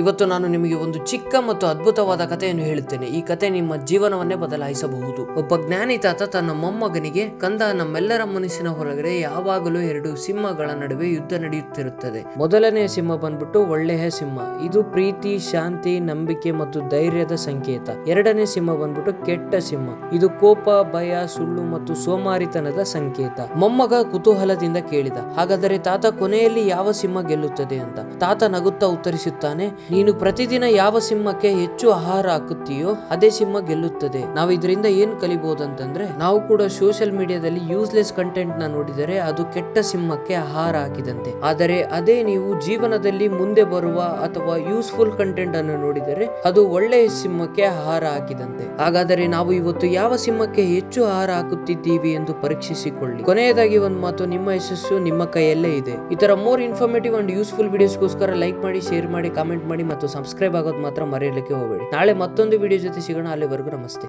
ಇವತ್ತು ನಾನು ನಿಮಗೆ ಒಂದು ಚಿಕ್ಕ ಮತ್ತು ಅದ್ಭುತವಾದ ಕಥೆಯನ್ನು ಹೇಳುತ್ತೇನೆ. ಈ ಕಥೆ ನಿಮ್ಮ ಜೀವನವನ್ನೇ ಬದಲಾಯಿಸಬಹುದು. ಒಬ್ಬ ಜ್ಞಾನಿ ತಾತ ತನ್ನ ಮೊಮ್ಮಗನಿಗೆ, ಕಂದ, ನಮ್ಮೆಲ್ಲರ ಮನಸ್ಸಿನ ಹೊರಗಡೆ ಯಾವಾಗಲೂ ಎರಡು ಸಿಂಹಗಳ ನಡುವೆ ಯುದ್ಧ ನಡೆಯುತ್ತಿರುತ್ತದೆ. ಮೊದಲನೆಯ ಸಿಂಹ ಬಂದ್ಬಿಟ್ಟು ಒಳ್ಳೆಯ ಸಿಂಹ. ಇದು ಪ್ರೀತಿ, ಶಾಂತಿ, ನಂಬಿಕೆ ಮತ್ತು ಧೈರ್ಯದ ಸಂಕೇತ. ಎರಡನೇ ಸಿಂಹ ಬಂದ್ಬಿಟ್ಟು ಕೆಟ್ಟ ಸಿಂಹ. ಇದು ಕೋಪ, ಭಯ, ಸುಳ್ಳು ಮತ್ತು ಸೋಮಾರಿತನದ ಸಂಕೇತ. ಮೊಮ್ಮಗ ಕುತೂಹಲದಿಂದ ಕೇಳಿದ, ಹಾಗಾದರೆ ತಾತ, ಕೊನೆಯಲ್ಲಿ ಯಾವ ಸಿಂಹ ಗೆಲ್ಲುತ್ತದೆ ಅಂತ? ತಾತ ನಗುತ್ತಾ ಉತ್ತರಿಸುತ್ತಾನೆ, ನೀನು ಪ್ರತಿದಿನ ಯಾವ ಸಿಂಹಕ್ಕೆ ಹೆಚ್ಚು ಆಹಾರ ಹಾಕುತ್ತೀಯೋ ಅದೇ ಸಿಂಹ ಗೆಲ್ಲುತ್ತದೆ. ನಾವು ಇದರಿಂದ ಏನ್ ಕಲಿಬಹುದಂತಂದ್ರೆ, ನಾವು ಕೂಡ ಸೋಷಿಯಲ್ ಮೀಡಿಯಾದಲ್ಲಿ ಯೂಸ್ಲೆಸ್ ಕಂಟೆಂಟ್ ನ ನೋಡಿದರೆ ಅದು ಕೆಟ್ಟ ಸಿಂಹಕ್ಕೆ ಆಹಾರ ಹಾಕಿದಂತೆ. ಆದರೆ ಅದೇ ನೀವು ಜೀವನದಲ್ಲಿ ಮುಂದೆ ಬರುವ ಅಥವಾ ಯೂಸ್ಫುಲ್ ಕಂಟೆಂಟ್ ಅನ್ನು ನೋಡಿದರೆ ಅದು ಒಳ್ಳೆಯ ಸಿಂಹಕ್ಕೆ ಆಹಾರ ಹಾಕಿದಂತೆ. ಹಾಗಾದರೆ ನಾವು ಇವತ್ತು ಯಾವ ಸಿಂಹಕ್ಕೆ ಹೆಚ್ಚು ಆಹಾರ ಹಾಕುತ್ತಿದ್ದೀವಿ ಎಂದು ಪರೀಕ್ಷಿಸಿಕೊಳ್ಳಿ. ಕೊನೆಯದಾಗಿ ಒಂದು ಮಾತು, ನಿಮ್ಮ ಯಶಸ್ಸು ನಿಮ್ಮ ಕೈಯಲ್ಲೇ ಇದೆ. ಈ ತರ ಮೋರ್ ಇನ್ಫಾರ್ಮೇಟಿವ್ ಅಂಡ್ ಯೂಸ್ಫುಲ್ ವಿಡಿಯೋಸ್ಗೋಸ್ಕರ ಲೈಕ್ ಮಾಡಿ, ಶೇರ್ ಮಾಡಿ, ಕಾಮೆಂಟ್ ಮಾಡಿ ಮತ್ತು ಸಬ್ಸ್ಕ್ರೈಬ್ ಆಗೋದು ಮಾತ್ರ ಮರೆಯಲಿಕ್ಕೆ ಹೋಗಬೇಡಿ. ನಾಳೆ ಮತ್ತೊಂದು ವಿಡಿಯೋ ಜೊತೆ ಸಿಗೋಣ. ಅಲ್ಲಿವರೆಗೂ ನಮಸ್ತೆ.